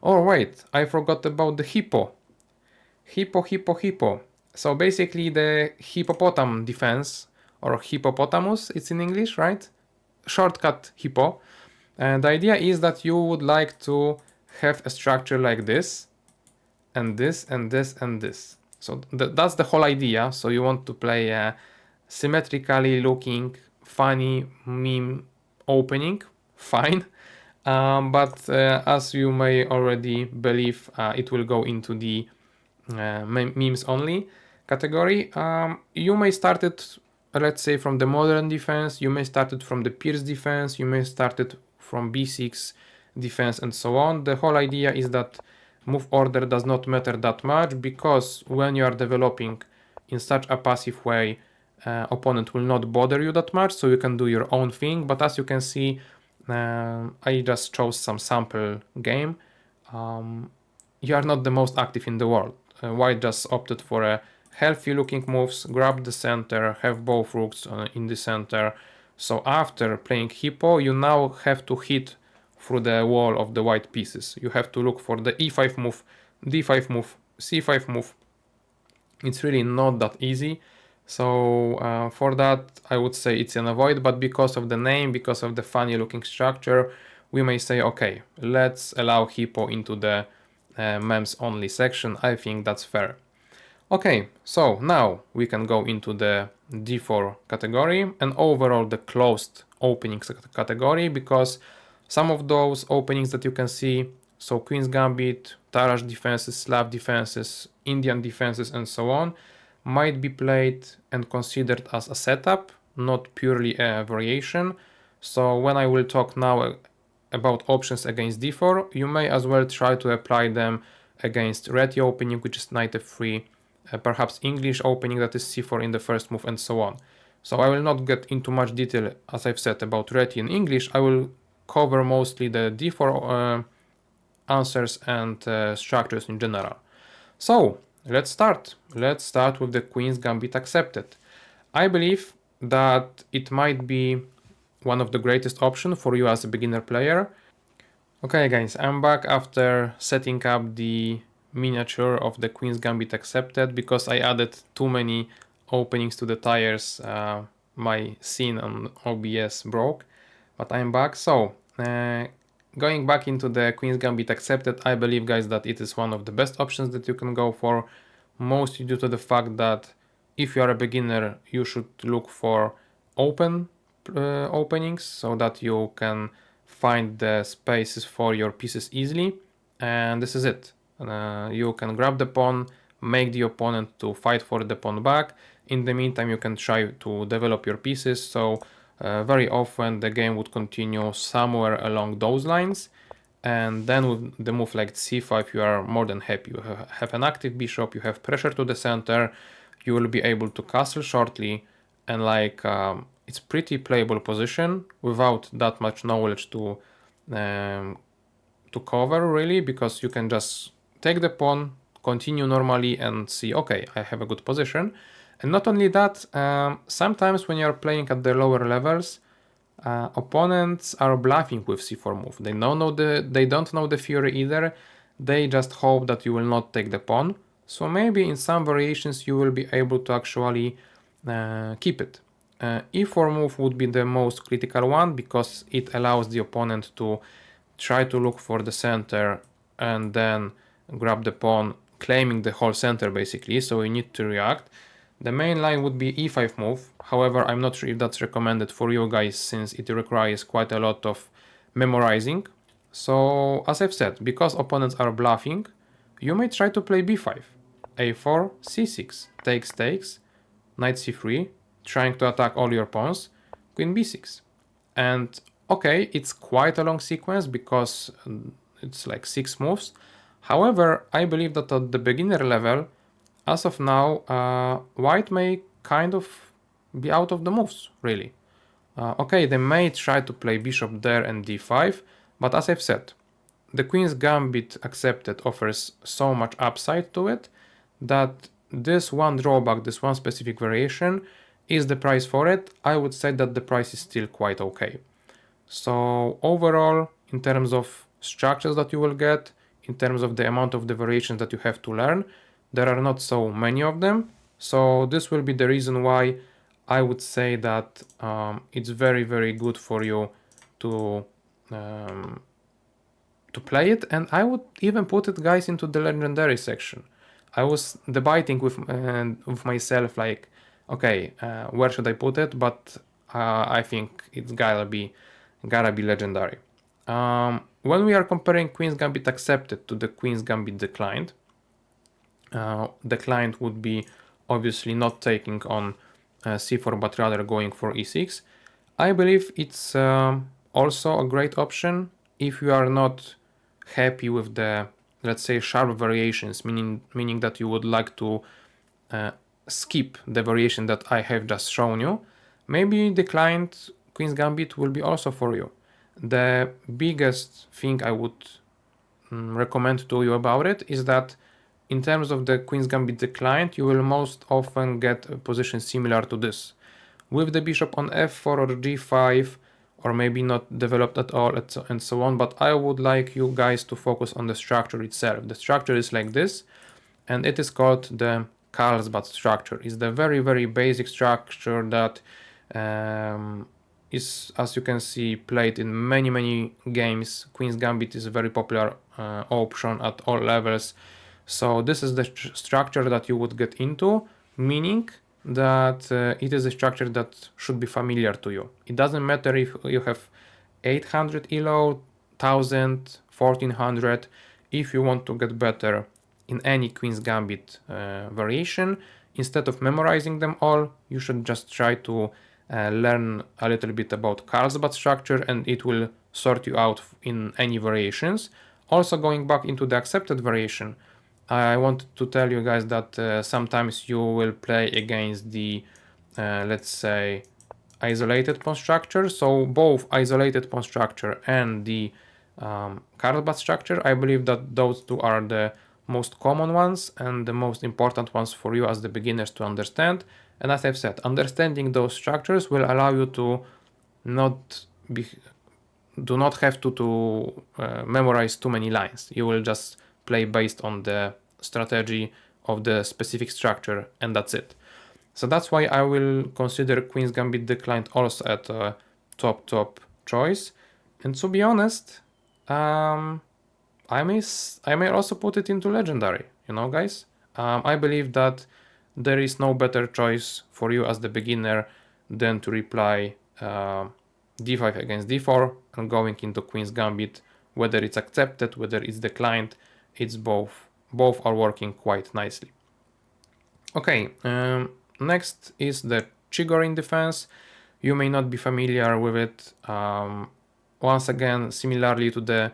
Oh wait, I forgot about the hippo. Hippo. So basically the hippopotam defense, or hippopotamus, it's in English, right? Shortcut hippo. And the idea is that you would like to have a structure like this, and this, and this, and this. So that's the whole idea. So you want to play a symmetrically looking, funny meme opening, fine. But as you may already believe, it will go into the memes only category. You may start it, let's say, from the modern defense, you may start it from the Pierce defense, you may start it from b6 defense, and so on. The whole idea is that move order does not matter that much, because when you are developing in such a passive way, opponent will not bother you that much, so you can do your own thing. But as you can see, I just chose some sample game. You are not the most active in the world. White just opted for a healthy looking moves, grab the center, have both rooks in the center. So after playing hippo, you now have to hit through the wall of the white pieces. You have to look for the e5 move, d5 move, c5 move. It's really not that easy. So for that, I would say it's an avoid, but because of the name, because of the funny looking structure, we may say, okay, let's allow hippo into the memes only section. I think that's fair. Okay, so now we can go into the d4 category and overall the closed openings category, because some of those openings that you can see, so Queen's Gambit, Tarrasch defenses, Slav defenses, Indian defenses, and so on, might be played and considered as a setup, not purely a variation. So when I will talk now about options against d4, you may as well try to apply them against Reti opening, which is knight f3, perhaps English opening, that is c4 in the first move, and so on. So I will not get into much detail, as I've said, about Reti in English. I will cover mostly the d4 answers and structures in general. So let's start. Let's start with the Queen's Gambit accepted. I believe that it might be one of the greatest options for you as a beginner player. Okay guys, I'm back after setting up the miniature of the Queen's Gambit accepted, because I added too many openings to the tires. My scene on OBS broke, but I'm back. So going back into the Queen's Gambit accepted, I believe guys that it is one of the best options that you can go for, mostly due to the fact that if you are a beginner, you should look for open openings so that you can find the spaces for your pieces easily. And this is it. You can grab the pawn, make the opponent to fight for the pawn back. In the meantime, you can try to develop your pieces. So very often the game would continue somewhere along those lines. And then with the move like c5, you are more than happy. You have an active bishop, you have pressure to the center, you will be able to castle shortly, and like it's pretty playable position without that much knowledge to cover really, because you can just take the pawn, continue normally, and see, okay, I have a good position. And not only that, sometimes when you're playing at the lower levels, opponents are bluffing with c4 move. They don't know the theory either. They just hope that you will not take the pawn. So maybe in some variations you will be able to actually keep it. E4 move would be the most critical one, because it allows the opponent to try to look for the center and then grab the pawn, claiming the whole center basically, so you need to react. The main line would be e5 move. However, I'm not sure if that's recommended for you guys, since it requires quite a lot of memorizing. So as I've said, because opponents are bluffing, you may try to play b5, a4, c6, takes, knight c3, trying to attack all your pawns, queen b6. And okay, it's quite a long sequence because it's like 6 moves. However, I believe that at the beginner level, as of now, white may kind of be out of the moves, really. Okay, they may try to play bishop there and d5, but as I've said, the Queen's Gambit accepted offers so much upside to it that this one drawback, this one specific variation, is the price for it. I would say that the price is still quite okay. So overall, in terms of structures that you will get, in terms of the amount of the variations that you have to learn. There are not so many of them, so this will be the reason why I would say that it's very, very good for you to play it, and I would even put it, guys, into the legendary section. I was debating with myself, like, okay, where should I put it? But I think it's gotta be legendary. When we are comparing Queen's Gambit accepted to the Queen's Gambit declined, the client would be obviously not taking on c4 but rather going for e6. I believe it's also a great option if you are not happy with the, let's say, sharp variations, meaning that you would like to skip the variation that I have just shown you. Maybe the client Queen's Gambit will be also for you. The biggest thing I would recommend to you about it is that in terms of the Queen's Gambit declined, you will most often get a position similar to this, with the bishop on f4 or g5, or maybe not developed at all, and so on. But I would like you guys to focus on the structure itself. The structure is like this, and it is called the Carlsbad structure. It's the very, very basic structure that is, as you can see, played in many games. Queen's Gambit is a very popular option at all levels. So this is the structure that you would get into, meaning that it is a structure that should be familiar to you. It doesn't matter if you have 800 elo, 1000, 1400. If you want to get better in any Queen's Gambit variation, instead of memorizing them all, you should just try to learn a little bit about Carlsbad structure, and it will sort you out in any variations. Also, going back into the accepted variation, I wanted to tell you guys that sometimes you will play against the, let's say, isolated pawn structure. So both isolated pawn structure and the Carlsbad structure, I believe that those two are the most common ones and the most important ones for you as the beginners to understand. And as I've said, understanding those structures will allow you to do not have to memorize too many lines. You will just play based on the strategy of the specific structure, and that's it. So that's why I will consider Queen's Gambit declined also at a top choice. And to be honest, I may also put it into legendary, you know, guys. I believe that there is no better choice for you as the beginner than to reply d5 against d4 and going into Queen's Gambit. Whether it's accepted, whether it's declined, it's both are working quite nicely. Okay, next is the Chigorin defense. You may not be familiar with it. Once again, similarly to the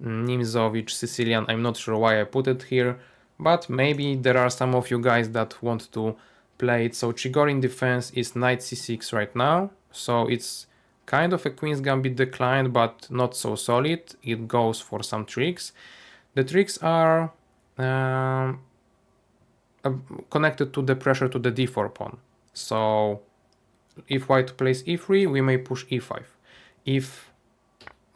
Nimzowicz Sicilian, I'm not sure why I put it here, but maybe there are some of you guys that want to play it. So Chigorin defense is knight c6 right now, so it's kind of a Queen's Gambit decline, but not so solid. It goes for some tricks. The tricks are connected to the pressure to the d4 pawn. So if white plays e3, we may push e5. If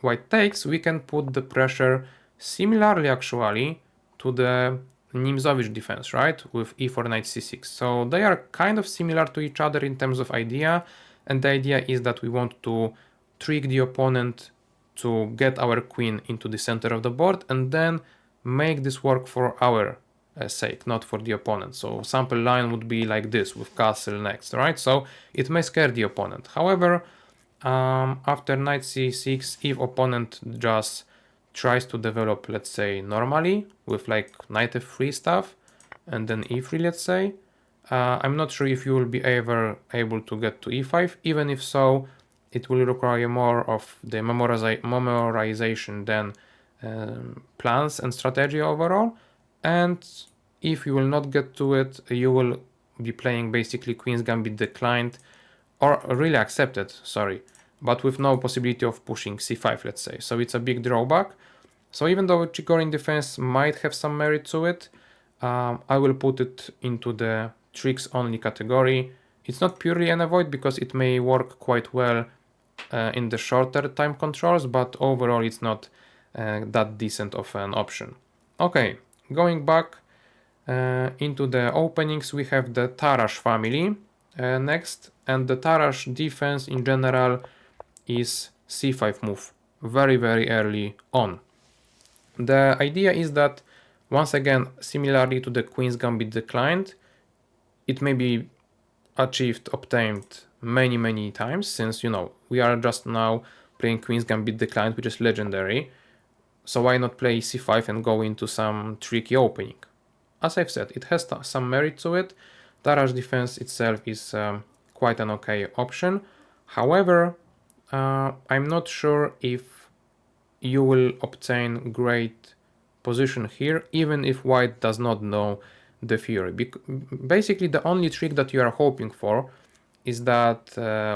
white takes, we can put the pressure similarly actually to the Nimzowicz defense, right? With e4 knight c6. So they are kind of similar to each other in terms of idea, and the idea is that we want to trick the opponent to get our queen into the center of the board and then make this work for our sake, not for the opponent. So sample line would be like this with castle next, right? So it may scare the opponent. However, after knight c6, if opponent just tries to develop, let's say, normally with like knight f3 stuff and then e3, let's say, I'm not sure if you will be ever able to get to e5. Even if so, it will require more of the memorization than plans and strategy overall. And if you will not get to it, you will be playing basically Queen's Gambit declined, or really accepted, sorry, but with no possibility of pushing c5, let's say. So it's a big drawback. So even though Chigorin defense might have some merit to it, I will put it into the tricks only category. It's not purely an avoid because it may work quite well in the shorter time controls, but overall it's not that decent of an option. Okay, going back into the openings, we have the Tarrasch family next, and the Tarrasch defense in general is c5 move very early on. The idea is that, once again, similarly to the Queen's Gambit declined, it may be obtained many times, since, you know, we are just now playing Queen's Gambit declined, which is legendary. So why not play c5 and go into some tricky opening? As I've said, it has some merit to it. Tarrasch defense itself is quite an okay option. However, I'm not sure if you will obtain great position here, even if white does not know the theory. Basically, the only trick that you are hoping for is that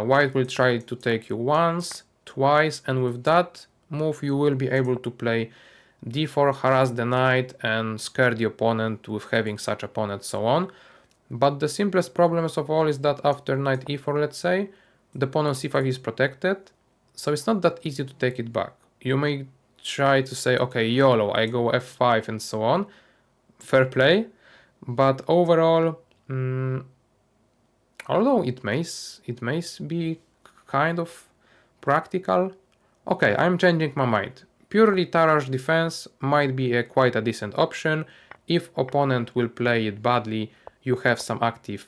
white will try to take you once, twice, and with that move you will be able to play d4, harass the knight, and scare the opponent with having such opponent, so on. But the simplest problems of all is that after knight e4, let's say, the pawn on c5 is protected, so it's not that easy to take it back. You may try to say, okay, YOLO, I go f5 and so on, fair play, but overall, although it may be kind of practical. Okay, I'm changing my mind. Purely Tarrasch defense might be quite a decent option. If opponent will play it badly, you have some active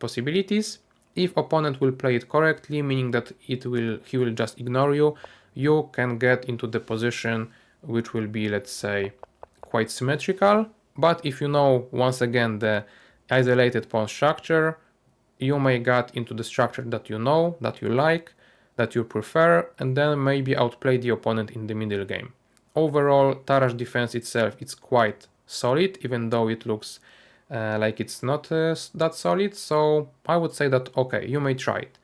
possibilities. If opponent will play it correctly, meaning that he will just ignore you, you can get into the position which will be, let's say, quite symmetrical. But if you know, once again, the isolated pawn structure, you may get into the structure that you know, that you like, that you prefer, and then maybe outplay the opponent in the middle game. Overall, Tarrasch defense itself, it's quite solid, even though it looks like it's not that solid, so I would say that, okay, you may try it.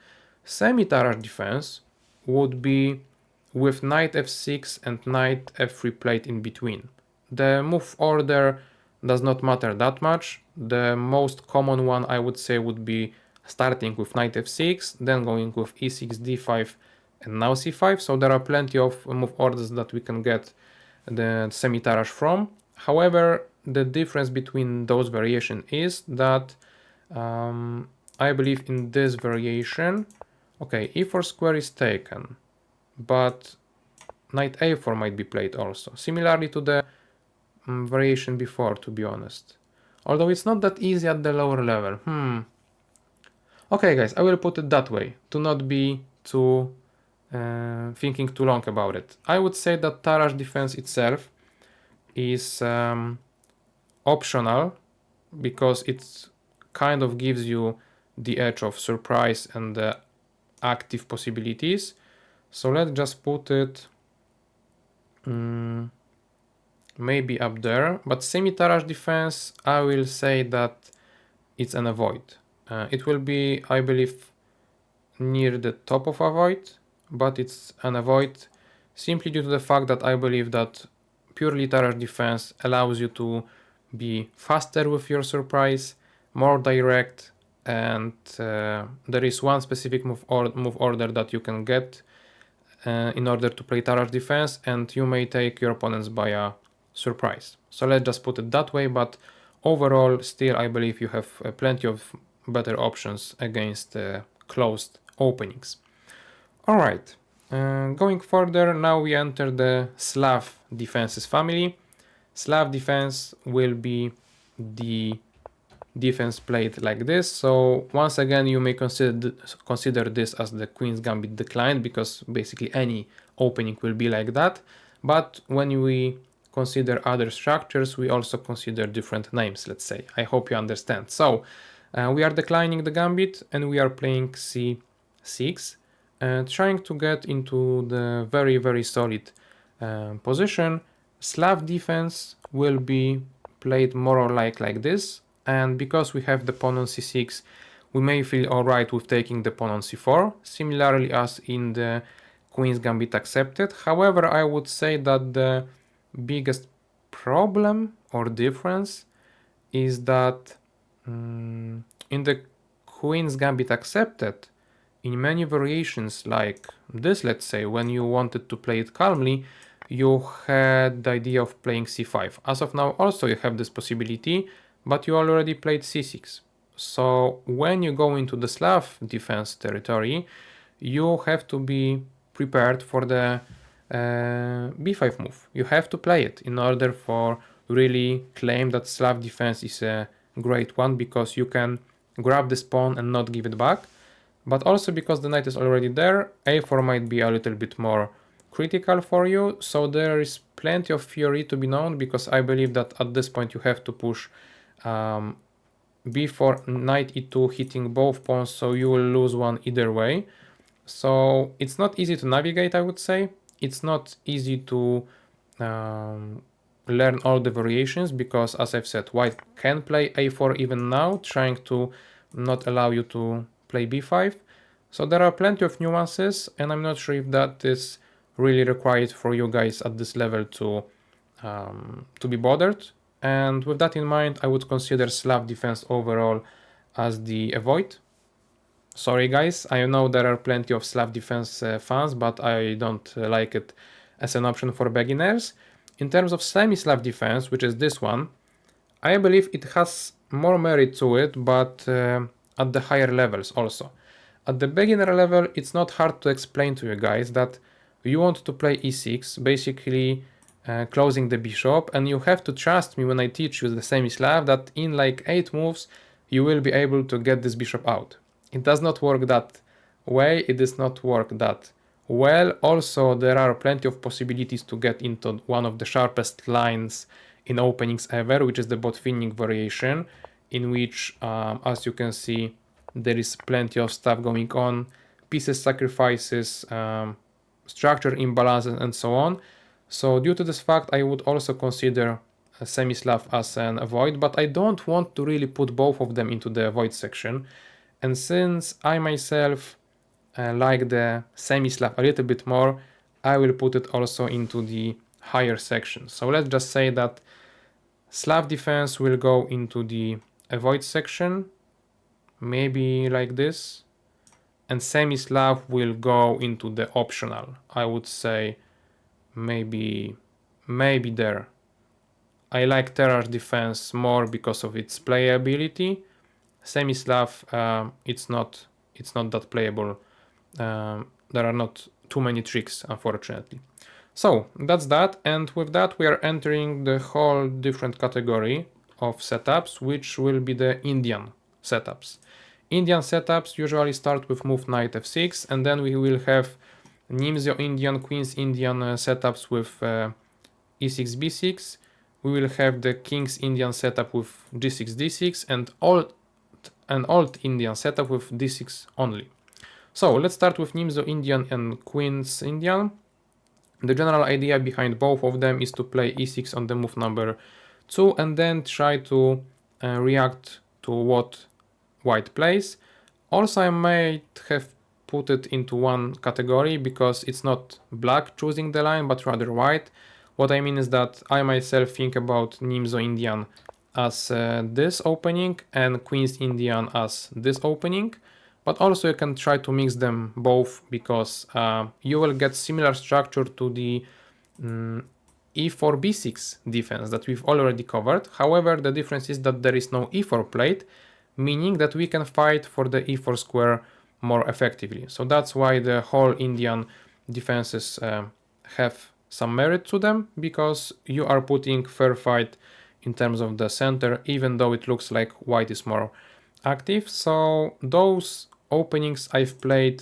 Semi-Tarrasch defense would be with knight f6 and knight f3 played in between. The move order does not matter that much. The most common one, I would say, would be starting with knight f6, then going with e6, d5, and now c5. So there are plenty of move orders that we can get the semi-Tarrasch from. However, the difference between those variations is that I believe in this variation, okay, e4 square is taken, but knight a4 might be played also, similarly to the variation before, to be honest. Although it's not that easy at the lower level. Okay, guys, I will put it that way, to not be too thinking too long about it. I would say that Tarrasch defense itself is optional, because it kind of gives you the edge of surprise and the active possibilities. So let's just put it maybe up there. But semi-Tarrasch defense, I will say that it's an avoid. It will be, I believe, near the top of avoid, but it's an avoid simply due to the fact that I believe that purely Tarrasch defense allows you to be faster with your surprise, more direct, and there is one specific move order that you can get in order to play Tarrasch defense, and you may take your opponents by a surprise. So let's just put it that way, but overall, still, I believe you have plenty of better options against closed openings. Alright, going further, now we enter the Slav defenses family. Slav defense will be the defense played like this. So once again, you may consider this as the Queen's Gambit declined, because basically any opening will be like that. But when we consider other structures, we also consider different names, let's say. I hope you understand. So we are declining the Gambit and we are playing c6, trying to get into the very solid position. Slav defense will be played more or like this, and because we have the pawn on c6, we may feel alright with taking the pawn on c4, similarly as in the Queen's Gambit accepted. However, I would say that the biggest problem or difference is that in the Queen's Gambit accepted, in many variations like this, let's say, when you wanted to play it calmly, you had the idea of playing c5. As of now also you have this possibility, but you already played c6. So when you go into the Slav defense territory, you have to be prepared for the b5 move. You have to play it in order for really claim that Slav defense is a great one, because you can grab this pawn and not give it back, but also because the knight is already there, a4 might be a little bit more critical for you. So there is plenty of theory to be known, because I believe that at this point you have to push b4, knight e2, hitting both pawns, so you will lose one either way. So it's not easy to navigate, I would say. It's not easy to learn all the variations, because as I've said, white can play a4 even now, trying to not allow you to play b5. So there are plenty of nuances, and I'm not sure if that is really required for you guys at this level to be bothered. And with that in mind, I would consider Slav defense overall as the avoid. Sorry guys, I know there are plenty of Slav defense fans, but I don't like it as an option for beginners. In terms of semi-Slav defense, which is this one, I believe it has more merit to it, but at the higher levels also. At the beginner level, it's not hard to explain to you guys that you want to play e6, basically closing the bishop, and you have to trust me when I teach you the semi-Slav that in like 8 moves you will be able to get this bishop out. It does not work that way, it does not work that well. Also, there are plenty of possibilities to get into one of the sharpest lines in openings ever, which is the Botvinnik variation, in which, as you can see, there is plenty of stuff going on, pieces sacrifices, structure imbalances, and so on. So due to this fact, I would also consider a semi-Slav as an avoid, but I don't want to really put both of them into the avoid section. And since I myself like the semi-Slav a little bit more, I will put it also into the higher section. So let's just say that Slav defense will go into the avoid section, maybe like this, and semi-Slav will go into the optional. I would say maybe there. I like Tarrasch defense more because of its playability. Semi-Slav, it's not that playable. There are not too many tricks, unfortunately. So that's that, and with that we are entering the whole different category of setups, which will be the Indian setups. Indian setups usually start with move knight f6, and then we will have Nimzo Indian, Queen's Indian setups with e6 b6. We will have the King's Indian setup with g6 d6, and old Indian setup with d6 only. So let's start with Nimzo Indian and Queen's Indian. The general idea behind both of them is to play e6 on the move number 2 and then try to react to what white plays. Also, I might have put it into one category because it's not black choosing the line, but rather white. What I mean is that I myself think about Nimzo Indian as this opening and Queen's Indian as this opening. But also you can try to mix them both, because you will get similar structure to the e4 b6 defense that we've already covered. However, the difference is that there is no e4 plate, meaning that we can fight for the e4 square more effectively. So that's why the whole Indian defenses have some merit to them, because you are putting fair fight in terms of the center, even though it looks like white is more active. So those openings I've played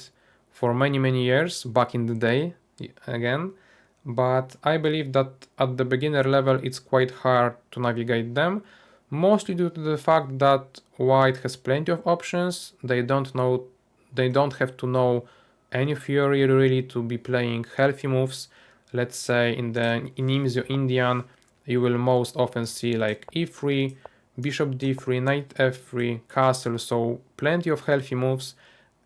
for many years back in the day again, but I believe that at the beginner level it's quite hard to navigate them, mostly due to the fact that white has plenty of options. They don't have to know any theory really to be playing healthy moves. Let's say in the Nimzo Indian you will most often see like e3, bishop d3, knight f3, castle, so plenty of healthy moves.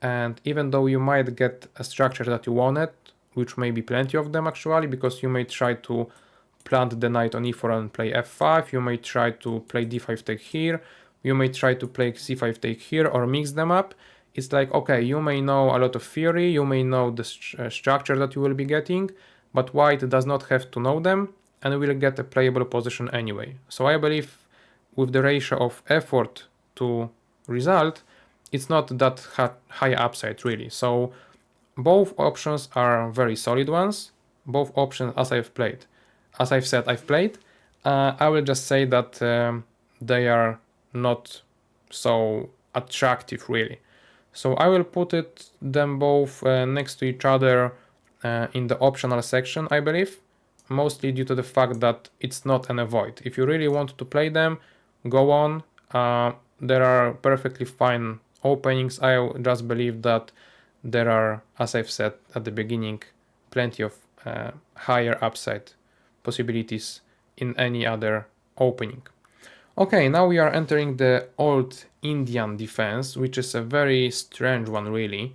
And even though you might get a structure that you wanted, which may be plenty of them actually, because you may try to plant the knight on e4 and play f5, you may try to play d5 take here, you may try to play c5 take here, or mix them up. It's like, okay, you may know a lot of theory, you may know the structure that you will be getting, but white does not have to know them and will get a playable position anyway. So I believe with the ratio of effort to result, it's not that high upside really. So both options are very solid ones. Both options, as I've said, I've played. I will just say that they are not so attractive really. So I will put them both next to each other in the optional section, I believe, mostly due to the fact that it's not an avoid. If you really want to play them, go on. There are perfectly fine openings. I just believe that there are, as I've said at the beginning, plenty of higher upside possibilities in any other opening. Okay, now we are entering the old Indian defense, which is a very strange one really,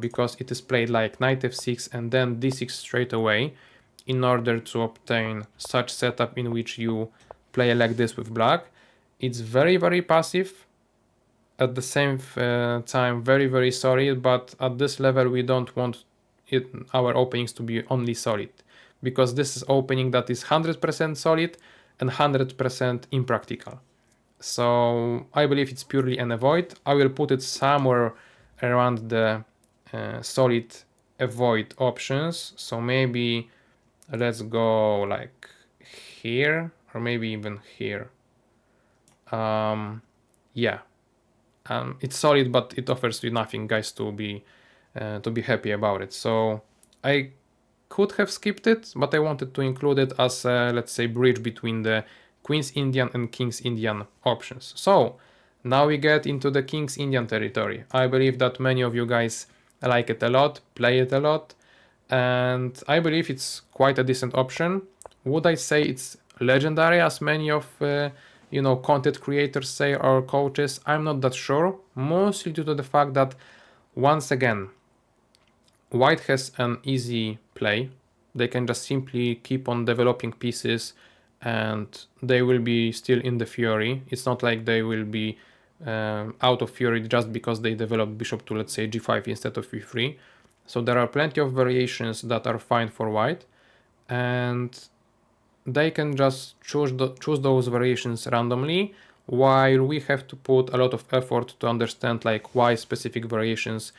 because it is played like knight f6 and then d6 straight away in order to obtain such setup in which you play like this with black. It's very, very passive, at the same time very solid, but at this level we don't want our openings to be only solid, because this is opening that is 100% solid and 100% impractical. So I believe it's purely an avoid. I will put it somewhere around the solid avoid options. So maybe let's go like here, or maybe even here. Yeah, it's solid, but it offers you nothing, guys, to be happy about it. So I could have skipped it, but I wanted to include it as let's say bridge between the Queen's Indian and King's Indian options. So now we get into the King's Indian territory. I believe that many of you guys like it a lot, play it a lot, and I believe it's quite a decent option. Would I say it's legendary as many of content creators say, or coaches? I'm not that sure, mostly due to the fact that once again white has an easy play. They can just simply keep on developing pieces and they will be still in the fury. It's not like they will be out of fury just because they develop bishop to, let's say, g5 instead of e3. So there are plenty of variations that are fine for white, and they can just choose those variations randomly, while we have to put a lot of effort to understand like why specific variations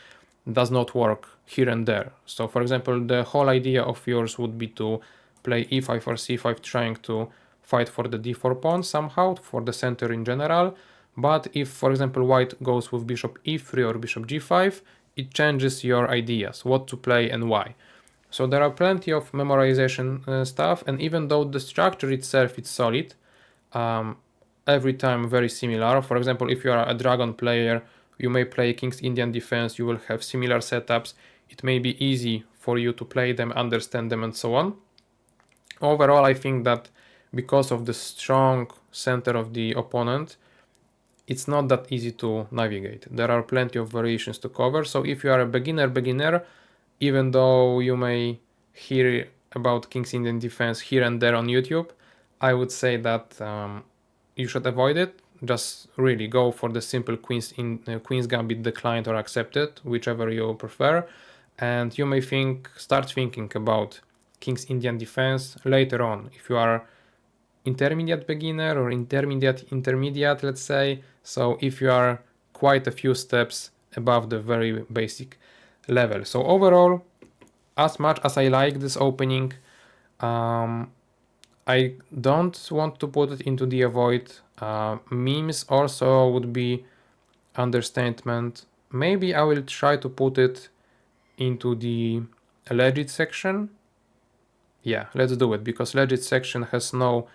does not work here and there. So for example, the whole idea of yours would be to play e5 or c5, trying to fight for the d4 pawn somehow, for the center in general. But if, for example, white goes with bishop e3 or bishop g5, it changes your ideas, what to play and why. So there are plenty of memorization stuff, and even though the structure itself is solid, every time very similar. For example, if you are a dragon player, you may play King's Indian Defense, you will have similar setups. It may be easy for you to play them, understand them, and so on. Overall, I think that because of the strong center of the opponent, it's not that easy to navigate. There are plenty of variations to cover. So if you are a beginner, even though you may hear about King's Indian Defense here and there on YouTube, I would say that you should avoid it. Just really go for the simple Queen's Gambit declined or accepted, whichever you prefer. And you may start thinking about King's Indian Defense later on, if you are intermediate beginner or intermediate, let's say. So if you are quite a few steps above the very basic level. So overall, as much as I like this opening, I don't want to put it into the avoid. Memes also would be understatement. Maybe I will try to put it into the legit section. Yeah, let's do it, because legit section has no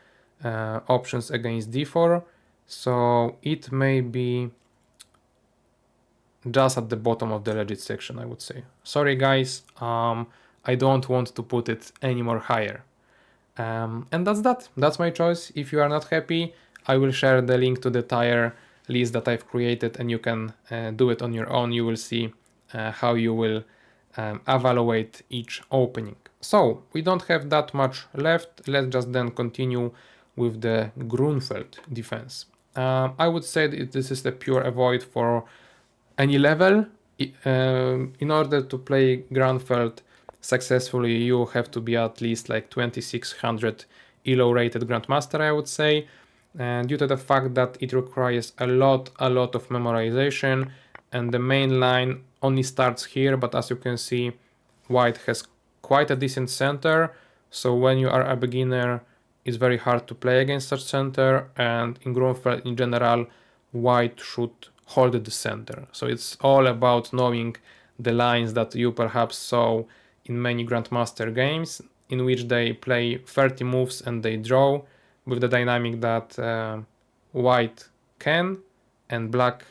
options against d4, so it may be just at the bottom of the legit section, I would say. Sorry guys, I don't want to put it any more higher. And that's my choice. If you are not happy, I will share the link to the tier list that I've created, and you can do it on your own. You will see how you will evaluate each opening. So we don't have that much left. Let's just then continue with the Grünfeld defense. I would say that this is the pure avoid for any level. In order to play Grünfeld, successfully, you have to be at least like 2600 ELO rated Grandmaster, I would say, and due to the fact that it requires a lot of memorization, and the main line only starts here, but as you can see, white has quite a decent center, so when you are a beginner, it's very hard to play against such center, and in Grünfeld in general, white should hold the center. So it's all about knowing the lines that you perhaps saw in many Grandmaster games, in which they play 30 moves and they draw, with the dynamic that white can and black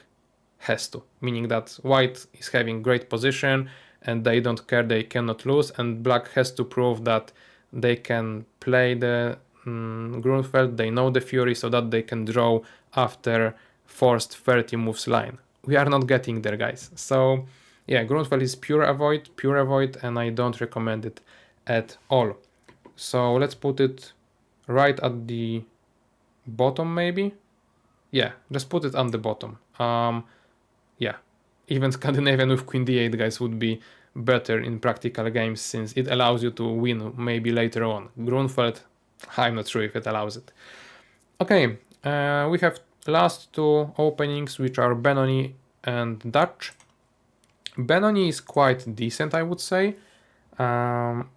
has to, meaning that white is having great position and they don't care, they cannot lose, and black has to prove that they can play the Grünfeld, they know the Fury, so that they can draw after forced 30 moves line. We are not getting there, guys. So yeah, Grünfeld is pure avoid, and I don't recommend it at all. So let's put it right at the bottom, maybe. Yeah, just put it on the bottom. Yeah, even Scandinavian with Queen D8, guys, would be better in practical games, since it allows you to win maybe later on. Grünfeld, I'm not sure if it allows it. Okay, we have last two openings, which are Benoni and Dutch. Benoni is quite decent, I would say, on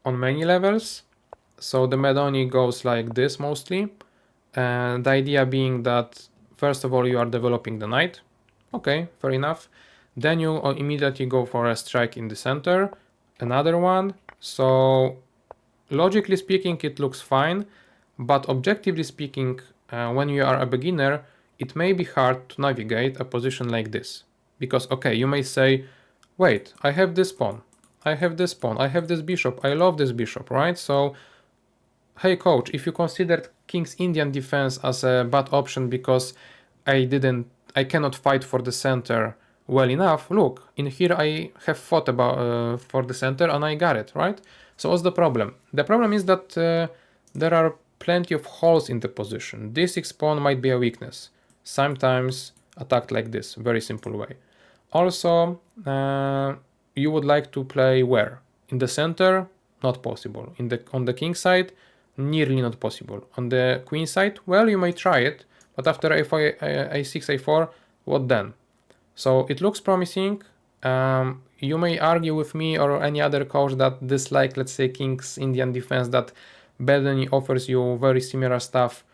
many levels. So the Benoni goes like this mostly, and the idea being that first of all you are developing the knight. Okay, fair enough. Then you immediately go for a strike in the center, another one. So logically speaking it looks fine, but objectively speaking, when you are a beginner, it may be hard to navigate a position like this. Because okay, you may say, wait, I have this pawn, I have this pawn, I have this bishop, I love this bishop, right? So hey coach, if you considered King's Indian defense as a bad option because I cannot fight for the center well enough, look, in here I have fought about for the center and I got it, right? So what's the problem? The problem is that there are plenty of holes in the position. D6 pawn might be a weakness, sometimes attacked like this, very simple way. Also, you would like to play where? In the center? Not possible. On the king side? Nearly not possible. On the queen side? Well, you may try it, but after a5, a6, a4, what then? So it looks promising. You may argue with me or any other coach that this, like, let's say, King's Indian defense, that Benoni offers you very similar stuff,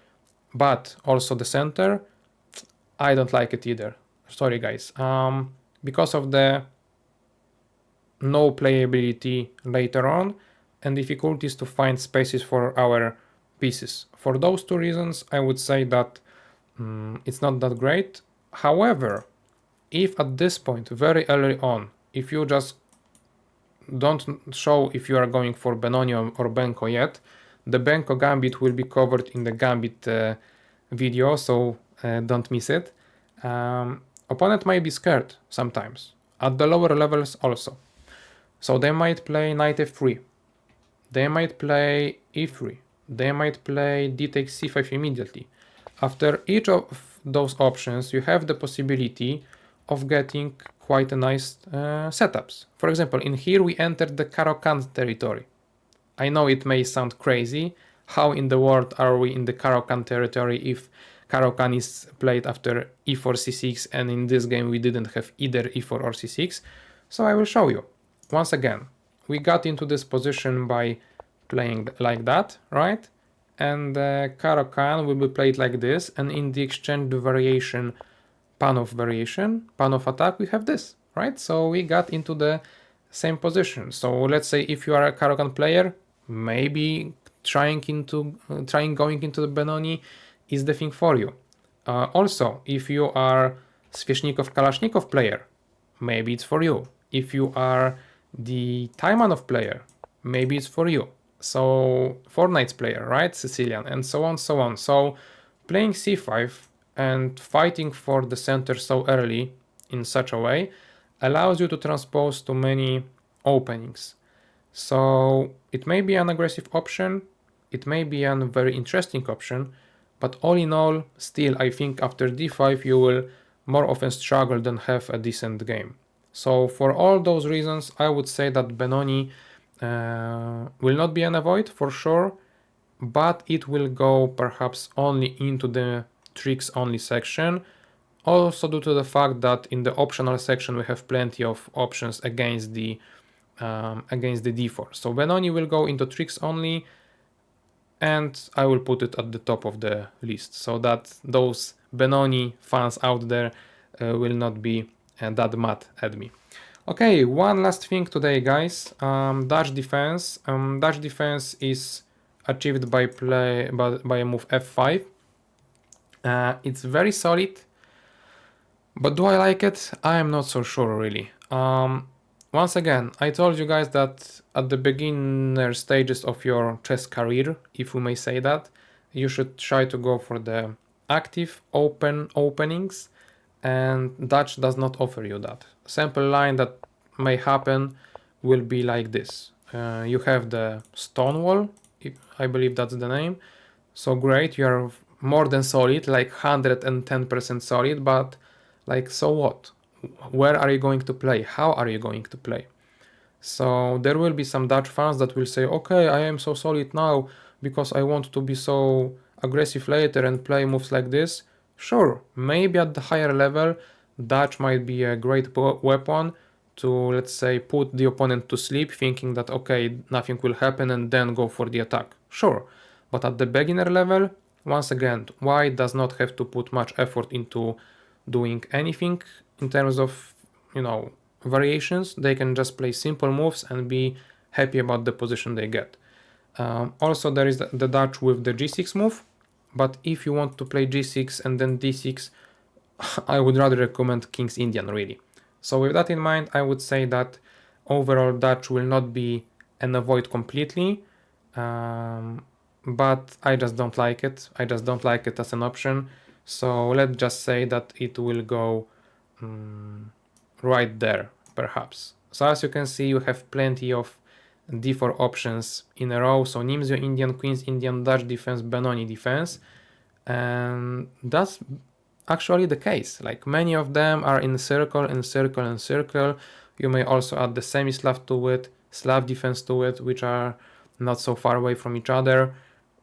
but also the center. I don't like it either. Sorry, guys. Because of the no playability later on and difficulties to find spaces for our pieces. For those two reasons, I would say that it's not that great. However, if at this point, very early on, if you just don't show if you are going for Benoni or Benko yet, the Benko Gambit will be covered in the Gambit video, so don't miss it. Opponent might be scared sometimes, at the lower levels also. So they might play knight f3, they might play e3, they might play d takes c5 immediately. After each of those options, you have the possibility of getting quite a nice setups. For example, in here we entered the Caro-Kann territory. I know it may sound crazy. How in the world are we in the Caro-Kann territory if Caro-Kann is played after e4, c6, and in this game we didn't have either e4 or c6? So I will show you. Once again, we got into this position by playing like that, right? And Caro-Kann will be played like this, and in the exchange variation, pawn of attack, we have this, right? So we got into the same position. So let's say if you are a Caro-Kann player, maybe trying going into the Benoni is the thing for you. Also, if you are Sveshnikov-Kalashnikov player, maybe it's for you. If you are the Taimanov player, maybe it's for you. So Fortnite's player, right? Sicilian, and so on, so on. So playing c5 and fighting for the center so early in such a way allows you to transpose to many openings. So it may be an aggressive option, it may be a very interesting option, but all in all, still I think after d5 you will more often struggle than have a decent game. So for all those reasons, I would say that Benoni will not be an avoid for sure, but it will go perhaps only into the tricks only section, also due to the fact that in the optional section we have plenty of options against the d4. So Benoni will go into tricks only, and I will put it at the top of the list so that those Benoni fans out there will not be that mad at me. Okay, one last thing today, guys. Dutch defense. Dutch defense is achieved by a move f5. It's very solid, but do I like it? I am not so sure, really. Once again, I told you guys that at the beginner stages of your chess career, if we may say that, you should try to go for the active open openings, and Dutch does not offer you that. Sample line that may happen will be like this. You have the Stonewall, I believe that's the name. So great, you are more than solid, like 110% solid, but like, so what? Where are you going to play? How are you going to play? So there will be some Dutch fans that will say, okay, I am so solid now because I want to be so aggressive later and play moves like this. Sure, maybe at the higher level, Dutch might be a great weapon to, let's say, put the opponent to sleep, thinking that, okay, nothing will happen, and then go for the attack. Sure, but at the beginner level, once again, white does not have to put much effort into doing anything in terms of, variations. They can just play simple moves and be happy about the position they get. Also, there is the Dutch with the g6 move, but if you want to play g6 and then d6, I would rather recommend King's Indian, really. So with that in mind, I would say that overall Dutch will not be an avoid completely, but I just don't like it. I just don't like it as an option. So let's just say that it will go right there, perhaps. So as you can see, you have plenty of d4 options in a row. So Nimzio Indian, Queen's Indian, Dutch defense, Benoni defense. And that's actually the case. Like, many of them are in circle and circle and circle. You may also add the semi-Slav to it, Slav defense to it, which are not so far away from each other,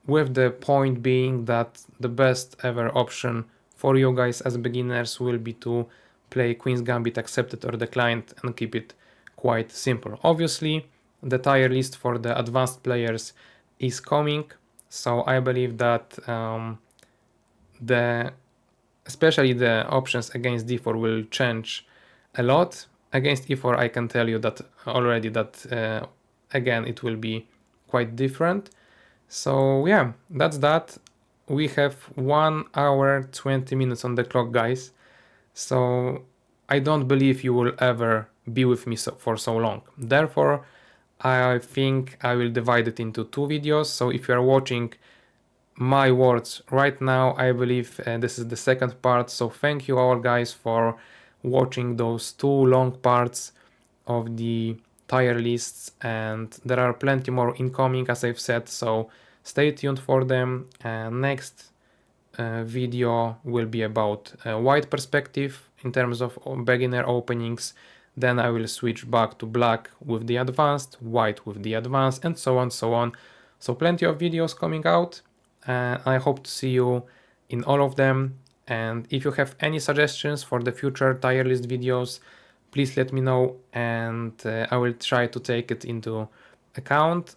with the point being that the best ever option for you guys as beginners will be to play Queen's Gambit accepted or declined and keep it quite simple. Obviously, the tier list for the advanced players is coming, so I believe that especially the options against d4 will change a lot. Against e4, I can tell you that already that again it will be quite different. So yeah, that's that. We have 1 hour 20 minutes on the clock, guys. So I don't believe you will ever be with me for so long. Therefore, I think I will divide it into 2 videos. So if you are watching my words right now, I believe this is the second part. So thank you all, guys, for watching those 2 long parts of the tier lists, and there are plenty more incoming, as I've said, so stay tuned for them. Next video will be about white perspective in terms of beginner openings. Then I will switch back to black with the advanced, white with the advanced, and so on, so on. So plenty of videos coming out. I hope to see you in all of them. And if you have any suggestions for the future tier list videos, please let me know, and I will try to take it into account.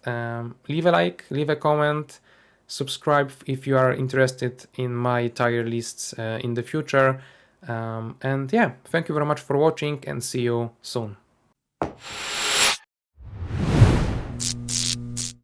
Leave a like, leave a comment, subscribe if you are interested in my tier lists in the future. And yeah, thank you very much for watching, and see you soon.